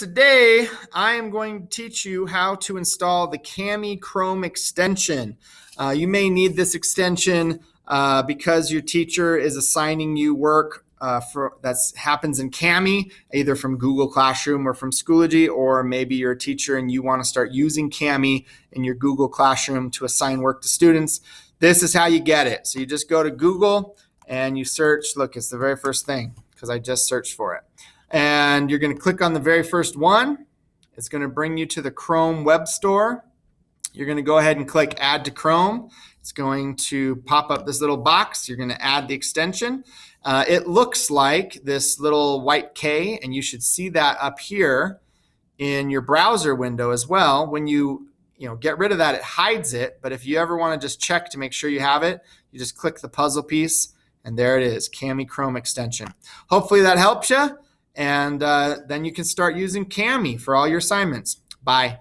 Today, I am going to teach you how to install the Kami Chrome extension. You may need this extension because your teacher is assigning you work that happens in Kami, either from Google Classroom or from Schoology, or maybe you're a teacher and you want to start using Kami in your Google Classroom to assign work to students. This is how you get it. So you just go to Google and you search. Look, it's the very first thing because I just searched for it. And you're going to click on the very first one. It's going to bring you to the Chrome Web Store. You're going to go ahead and click Add to Chrome. It's going to pop up this little box. You're going to add the extension. It looks like this little white K, and you should see that up here in your browser window as well. When you get rid of that, it hides it. But if you ever want to just check to make sure you have it, you just click the puzzle piece, and there it is, Kami Chrome extension. Hopefully that helps you. And then you can start using Kami for all your assignments. Bye.